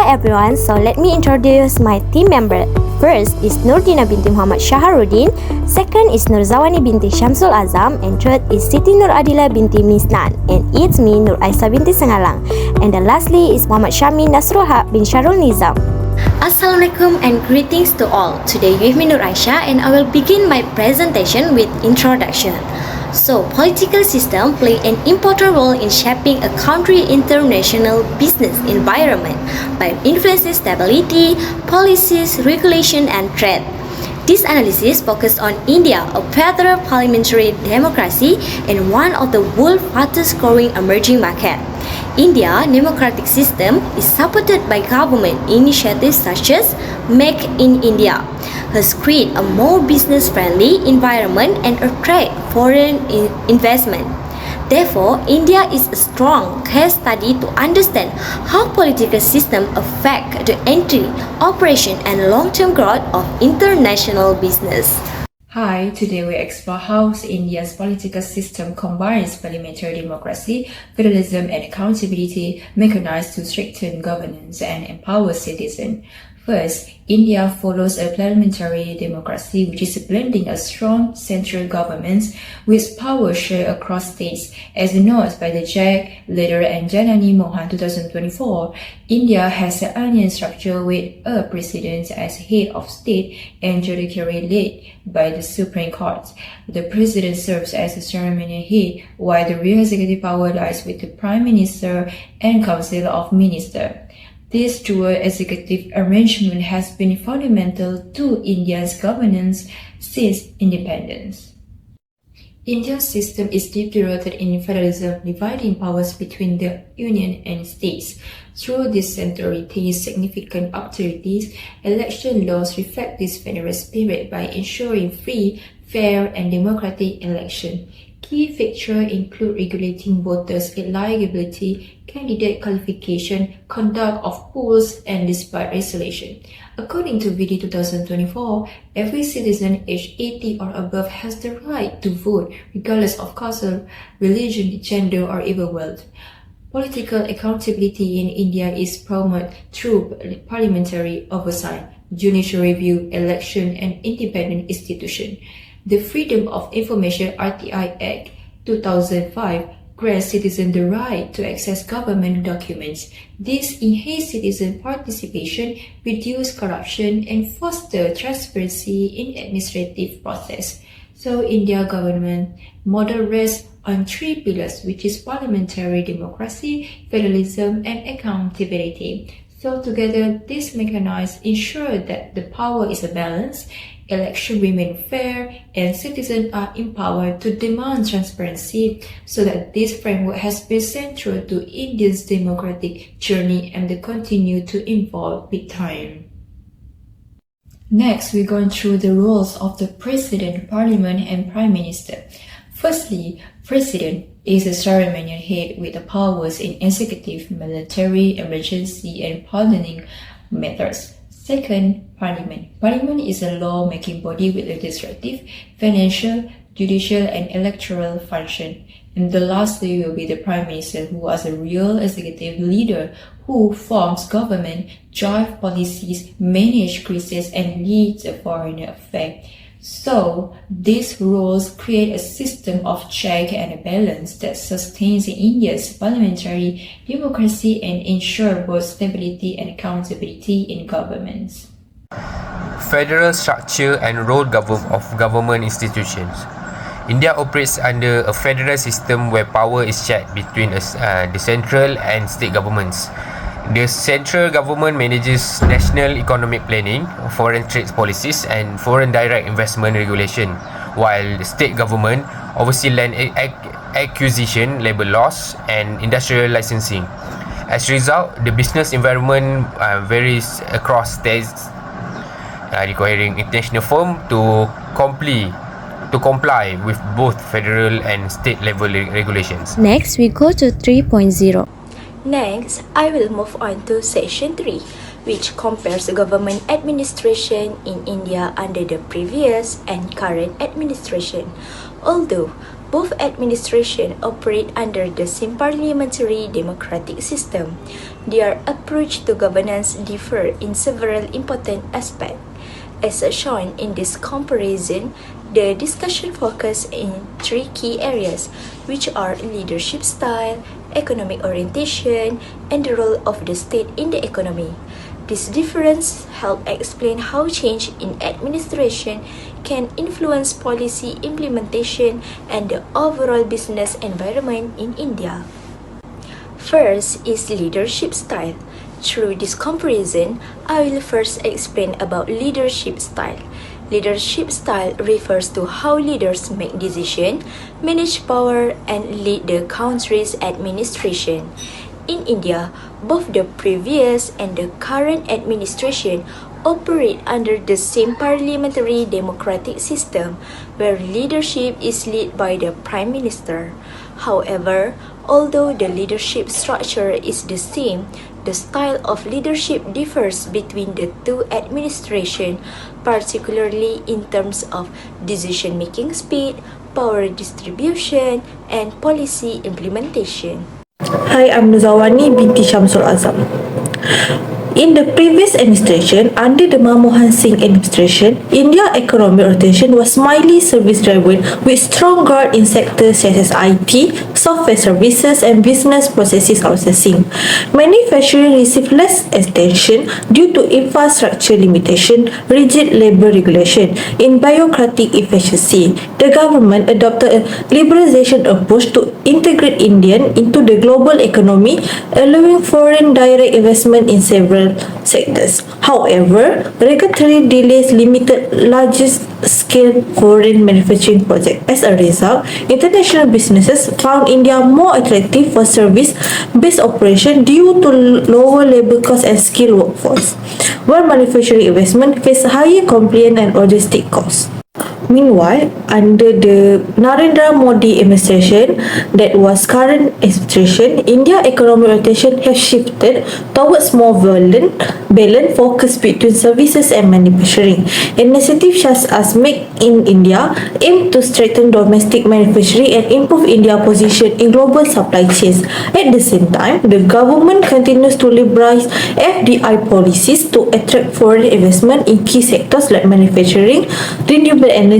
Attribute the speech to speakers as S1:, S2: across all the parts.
S1: everyone, so let me introduce my team member. First is Nurdina binti Muhammad Shaharuddin, second is Nurzawani binti Syamsul Azam, and third is Siti Nur Adila binti Misnan, and it's me Nur Aisa binti Sengalang. And then lastly is Muhammad Syami Nasrul Haq bin Syarul Nizam. Assalamualaikum and greetings to all. Today with me Nur Aisha and I will begin my presentation with introduction. So, political system play an important role in shaping a country's international business environment by influencing stability, policies, regulation, and trade. This analysis focused on India, a federal parliamentary democracy and one of the world's fastest growing emerging markets. India's democratic system is supported by government initiatives such as Make in India, has created a more business-friendly environment and attract foreign investment. Therefore, India is a strong case study to understand how political systems affect the entry, operation, and long-term growth of international business.
S2: Hi, today we explore how India's political system combines parliamentary democracy, federalism, and accountability mechanisms to strengthen governance and empower citizens. First, India follows a parliamentary democracy which is blending a strong central government with power shared across states. As noted by the JAG leader and Janani Mohan 2024, India has an onion structure with a president as head of state and judiciary led by the Supreme Court. The president serves as a ceremonial head, while the real executive power lies with the Prime Minister and Council of Ministers. This dual executive arrangement has been fundamental to India's governance since independence. India's system is deeply rooted in federalism, dividing powers between the union and states. Through this center retains significant authorities, election laws reflect this federal spirit by ensuring free, fair, and democratic election. Key features include regulating voters' eligibility, candidate qualification, conduct of polls, and dispute resolution. According to VD 2024, every citizen aged 80 or above has the right to vote, regardless of caste, religion, gender, or even wealth. Political accountability in India is promoted through parliamentary oversight, judicial review, election, and independent institutions. The Freedom of Information (RTI) Act 2005 grants citizens the right to access government documents. This enhances citizen participation, reduces corruption, and fosters transparency in administrative process. So, India government model rests on three pillars, which is parliamentary democracy, federalism, and accountability. So together, these mechanisms ensure that the power is balanced, elections remain fair, and citizens are empowered to demand transparency, so that this framework has been central to India's democratic journey and will continue to evolve with time. Next, we're going through the roles of the President, Parliament, and Prime Minister. Firstly, President is a ceremonial head with the powers in executive, military, emergency, and pardoning matters. Second, Parliament. Parliament is a law-making body with legislative, financial, judicial, and electoral function. And the lastly will be the Prime Minister, who is a real executive leader who forms government, drives policies, manages crises, and leads a foreign affairs. So, these roles create a system of check and balance that sustains India's parliamentary democracy and ensure both stability and accountability in governments.
S3: Federal structure and role of government institutions. India operates under a federal system where power is shared between the central and state governments. The central government manages national economic planning, foreign trade policies, and foreign direct investment regulation, while the state government oversees land acquisition, labor laws, and industrial licensing. As a result, the business environment varies across states, requiring international firms to comply with both federal and state level regulations.
S1: Next, we go to 3.0.
S4: Next, I will move on to Section 3, which compares government administration in India under the previous and current administration. Although Both administrations operate under the same parliamentary democratic system. Their approach to governance differ in several important aspects. As shown in this comparison, the discussion focuses in three key areas, which are leadership style, economic orientation, and the role of the state in the economy. This difference help explain how change in administration can influence policy implementation and the overall business environment in India. First is leadership style. Through this comparison, I will first explain about leadership style. Leadership style refers to how leaders make decisions, manage power, and lead the country's administration. In India, both the previous and the current administration operate under the same parliamentary democratic system where leadership is led by the Prime Minister. However, although the leadership structure is the same, the style of leadership differs between the two administrations, particularly in terms of decision-making speed, power distribution, and policy implementation.
S5: Hi, I'm Nuzawani binti Shamsul Azam. In the previous administration, under the Manmohan Singh administration, India economic rotation was mildly service-driven with strong growth in sectors such as IT, software services, and business processes outsourcing. Manufacturing received less attention due to infrastructure limitation, rigid labour regulation, and bureaucratic efficiency. The government adopted a liberalisation approach to integrate India into the global economy, allowing foreign direct investment in several sectors. However, regulatory delays limited large-scale foreign manufacturing projects. As a result, international businesses found India more attractive for service-based operation due to lower labor costs and skilled workforce, while manufacturing investment faced higher compliance and logistic costs. Meanwhile, under the Narendra Modi administration, that was current administration, India economic rotation has shifted towards more balanced focus between services and manufacturing. Initiatives such as Make in India aim to strengthen domestic manufacturing and improve India's position in global supply chains. At the same time, the government continues to liberalize FDI policies to attract foreign investment in key sectors like manufacturing, renewable energy,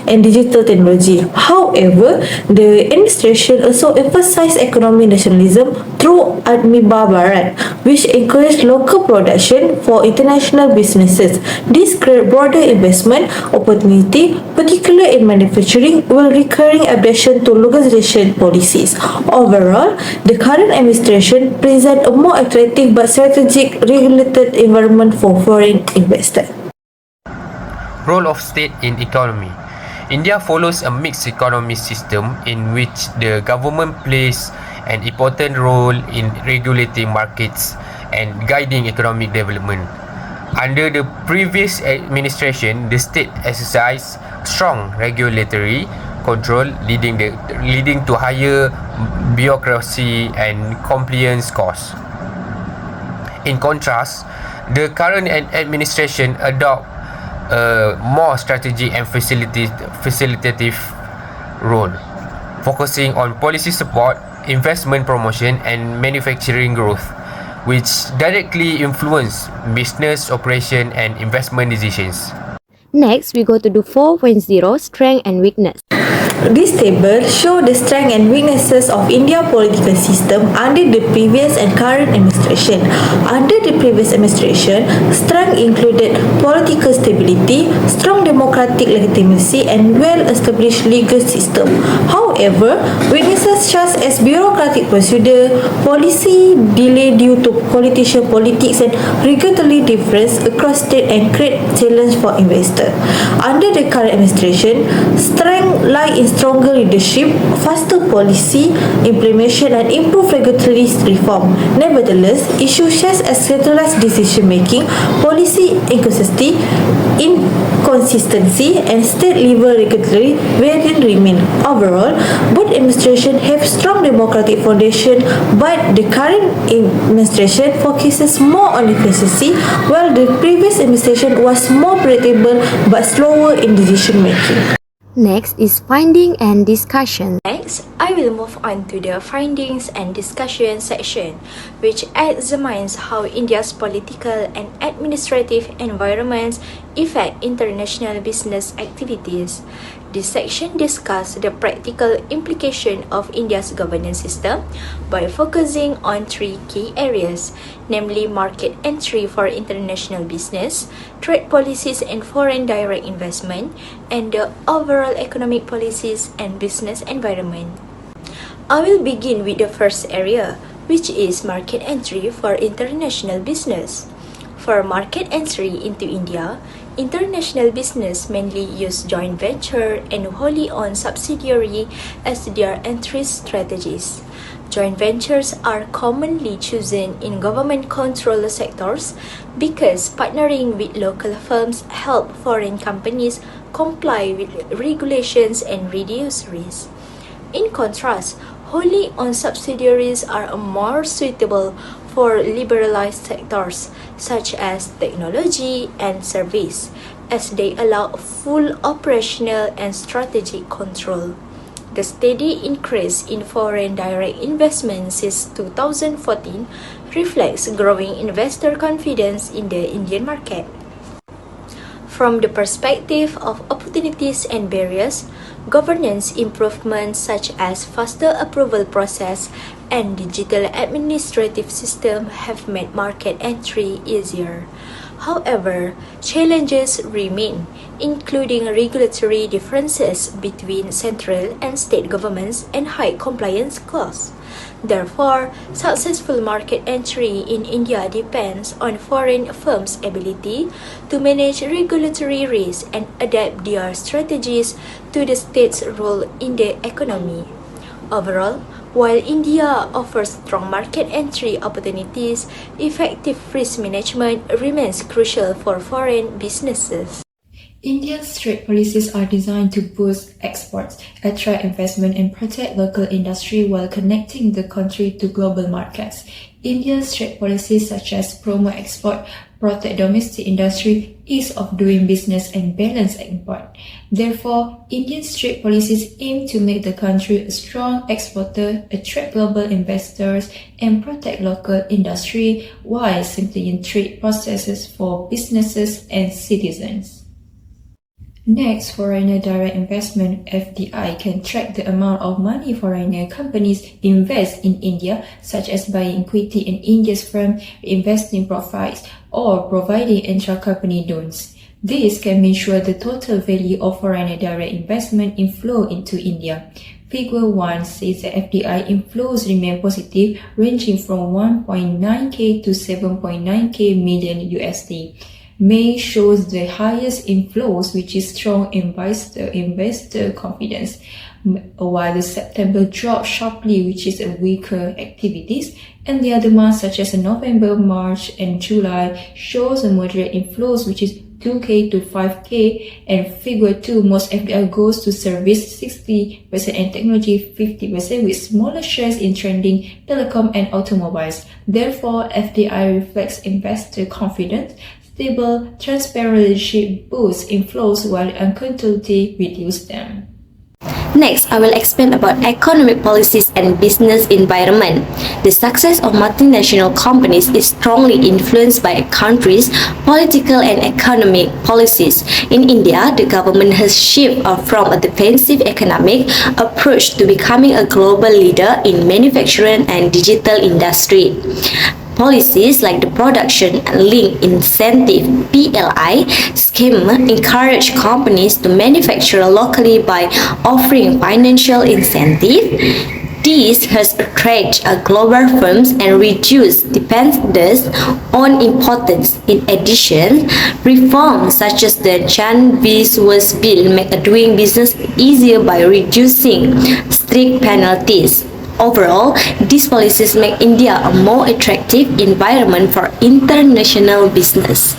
S5: and digital technology. However, the administration also emphasized economic nationalism through Atmanirbhar Bharat, which encouraged local production for international businesses. This created broader investment opportunity, particularly in manufacturing, while requiring adaptation to localization policies. Overall, the current administration presents a more attractive but strategic regulated environment for foreign investors.
S3: Role of state in economy. India follows a mixed economy system in which the government plays an important role in regulating markets and guiding economic development. Under the previous administration, the state exercised strong regulatory control leading to higher bureaucracy and compliance costs. In contrast, the current administration adopt a more strategic and facilitative role, focusing on policy support, investment promotion, and manufacturing growth, which directly influence business operation and investment decisions.
S1: Next, we go to the 4.0 strength and weakness.
S5: This table shows the strengths and weaknesses of India's political system under the previous and current administration. Under the previous administration, strength included political stability, strong democratic legitimacy, and well-established legal system. However, weaknesses such as bureaucratic procedure, policy delay due to politician politics, and regulatory difference across state and create challenge for investors. Under the current administration, strength lie in stronger leadership, faster policy implementation, and improved regulatory reform. Nevertheless, issues such as centralized decision-making, policy inconsistency, and state-level regulatory variance remain. Overall, both administrations have strong democratic foundation, but the current administration focuses more on efficiency, while the previous administration was more predictable but slower in decision-making.
S1: Next is finding and discussion.
S4: Next, I will move on to the findings and discussion section, which examines how India's political and administrative environments affect international business activities. This section discusses the practical implication of India's governance system by focusing on three key areas, namely market entry for international business, trade policies and foreign direct investment, and the overall economic policies and business environment. I will begin with the first area, which is market entry for international business. For market entry into India, international business mainly use joint venture and wholly owned subsidiary as their entry strategies. Joint ventures are commonly chosen in government-controlled sectors because partnering with local firms help foreign companies comply with regulations and reduce risk. In contrast, wholly owned subsidiaries are more suitable for liberalized sectors such as technology and service, as they allow full operational and strategic control. The steady increase in foreign direct investment since 2014 reflects growing investor confidence in the Indian market. From the perspective of opportunities and barriers, governance improvements such as faster approval process and digital administrative system have made market entry easier. However, challenges remain, including regulatory differences between central and state governments and high compliance costs. Therefore, successful market entry in India depends on foreign firms' ability to manage regulatory risk and adapt their strategies to the state's role in the economy. Overall, while India offers strong market entry opportunities, effective risk management remains crucial for foreign businesses.
S2: India's trade policies are designed to boost exports, attract investment, and protect local industry while connecting the country to global markets. India's trade policies such as promote export, protect domestic industry, ease of doing business, and balance import. Therefore, India's trade policies aim to make the country a strong exporter, attract global investors, and protect local industry while simplifying trade processes for businesses and citizens. Next, foreigner direct investment (FDI) can track the amount of money foreigner companies invest in India, such as buying equity in India's firm, investing profits, or providing intra-company loans. This can measure the total value of foreigner direct investment inflow into India. Figure 1 says that FDI inflows remain positive, ranging from 1.9k to 7.9k million USD. May shows the highest inflows, which is strong investor confidence, while the September dropped sharply, which is a weaker activities, and the other months such as November, March, and July shows a moderate inflows, which is 2k to 5k, and figure 2, most FDI goes to service 60% and technology 50%, with smaller shares in trending, telecom, and automobiles. Therefore, FDI reflects investor confidence. Stable, transparent leadership boosts inflows while uncertainty reduces them.
S1: Next, I will explain about economic policies and business environment. The success of multinational companies is strongly influenced by a country's political and economic policies. In India, the government has shifted from a defensive economic approach to becoming a global leader in manufacturing and digital industry. Policies like the Production Linked Incentive (PLI) scheme encourage companies to manufacture locally by offering financial incentive. This has attracted global firms and reduced dependence on imports. In addition, reforms such as the Jan Vs Bill make doing business easier by reducing strict penalties. Overall, these policies make India a more attractive environment for international business.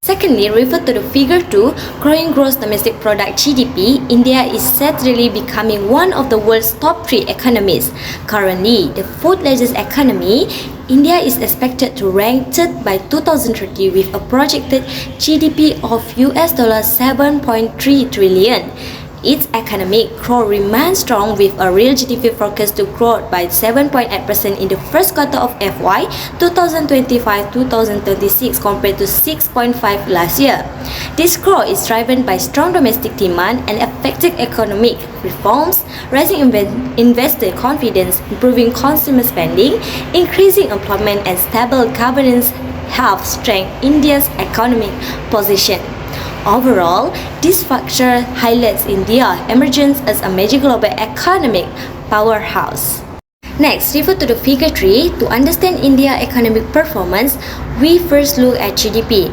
S1: Secondly, refer to the figure 2, growing gross domestic product (GDP), India is steadily becoming one of the world's top 3 economies. Currently, the 4th largest economy, India is expected to rank 3rd by 2030 with a projected GDP of US$7.3 trillion. Its economic growth remains strong with a real GDP forecast to grow by 7.8% in the first quarter of FY 2025-2026 compared to 6.5% last year. This growth is driven by strong domestic demand and effective economic reforms, rising investor confidence, improving consumer spending, increasing employment, and stable governance help strengthen India's economic position. Overall, this factor highlights India's emergence as a major global economic powerhouse. Next, refer to the figure 3. To understand India's economic performance, we first look at GDP.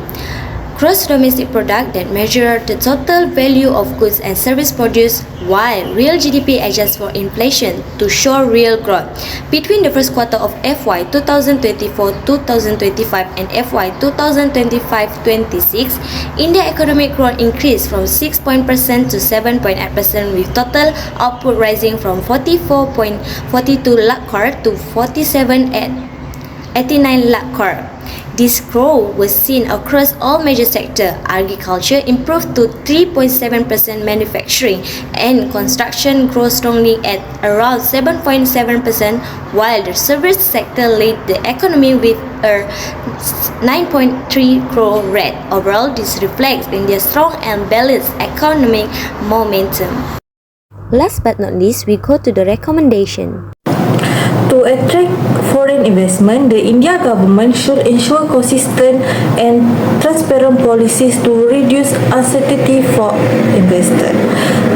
S1: Gross domestic product that measure the total value of goods and service produced, while real GDP adjusts for inflation to show real growth. Between the first quarter of FY 2024-2025 and FY 2025-26, India's economic growth increased from 6% to 7.8%, with total output rising from 44.42 lakh crore to 47.89 lakh crore. This growth was seen across all major sectors. Agriculture improved to 3.7%, manufacturing and construction grew strongly at around 7.7%, while the service sector led the economy with a 9.3% growth rate. Overall, this reflects India's strong and balanced economic momentum. Last but not least, we go to the recommendation.
S5: To attract foreign investment, the India government should ensure consistent and transparent policies to reduce uncertainty for investors.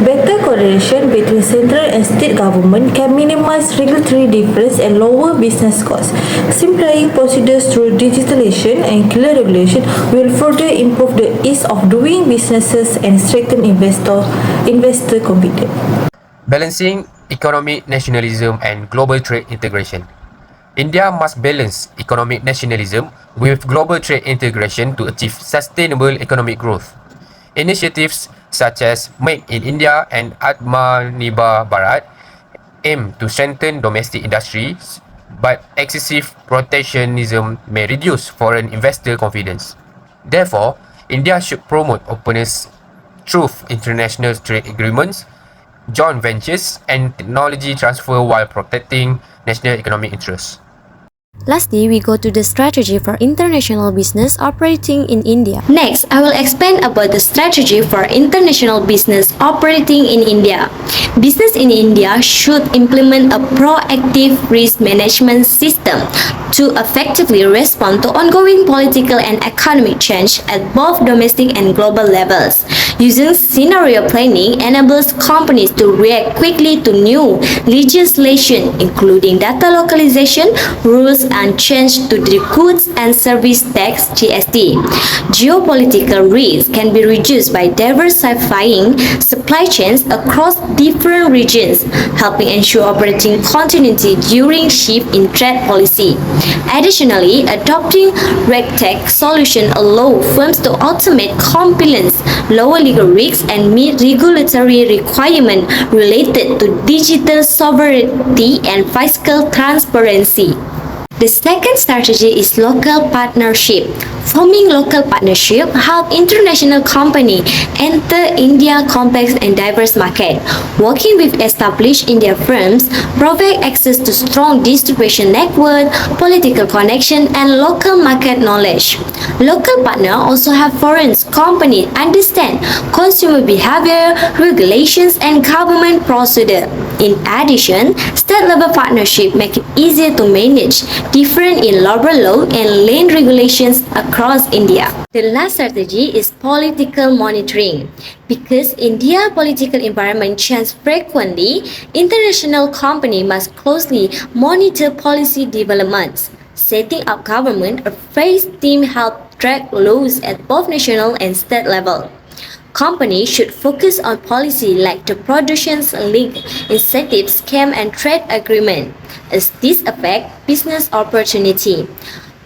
S5: Better coordination between central and state government can minimize regulatory difference and lower business costs. Simplifying procedures through digitalization and clear regulation will further improve the ease of doing businesses and strengthen investor confidence.
S3: Balancing economic nationalism and global trade integration. India must balance economic nationalism with global trade integration to achieve sustainable economic growth. Initiatives such as Make in India and Atmanirbhar Bharat aim to strengthen domestic industries, but excessive protectionism may reduce foreign investor confidence. Therefore, India should promote openness through international trade agreements, joint ventures, and technology transfer while protecting national economic interests.
S1: Lastly, we go to the strategy for international business operating in India. Next, I will explain about the strategy for international business operating in India. Business in India should implement a proactive risk management system to effectively respond to ongoing political and economic change at both domestic and global levels. Using scenario planning enables companies to react quickly to new legislation, including data localization rules and change to the Goods and Service Tax (GST). Geopolitical risk can be reduced by diversifying supply chains across different regions, helping ensure operating continuity during shift in trade policy. Additionally, adopting RegTech solution allow firms to automate compliance, lower legal risks, and meet regulatory requirements related to digital sovereignty and fiscal transparency. The second strategy is local partnership. Forming local partnership help international companies enter India's complex and diverse market. Working with established Indian firms provide access to strong distribution network, political connection, and local market knowledge. Local partners also have foreign companies understand consumer behavior, regulations, and government procedure. In addition, state-level partnership make it easier to manage different in labor law and land regulations across India. The last strategy is political monitoring. Because India's political environment changes frequently, international companies must closely monitor policy developments. Setting up government affairs team help track laws at both national and state level. Companies should focus on policy like the production-linked incentive scheme and trade agreement, as this affect business opportunity.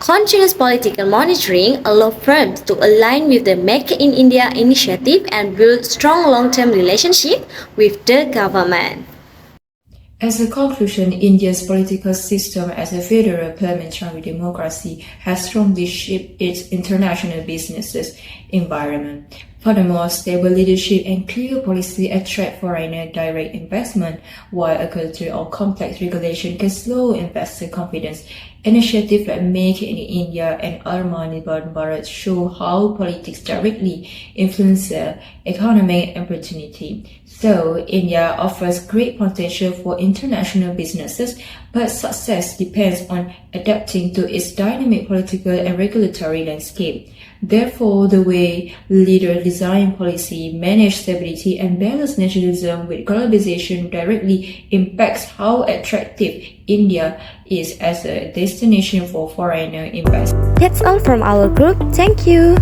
S1: Continuous political monitoring allows firms to align with the Make in India initiative and build strong long-term relationship with the government.
S2: As a conclusion, India's political system as a federal parliamentary democracy has strongly shaped its international business environment. Furthermore, stable leadership and clear policy attract foreigner direct investment, while a culture of complex regulation can slow investor confidence. Initiatives like Make in India and Atmanirbhar Bharat show how politics directly influence economic opportunity. So, India offers great potential for international businesses, but success depends on adapting to its dynamic political and regulatory landscape. Therefore, the way leaders design policy, manage stability, and balance nationalism with globalization directly impacts how attractive India is as a destination for foreigner investors.
S1: That's all from our group. Thank you.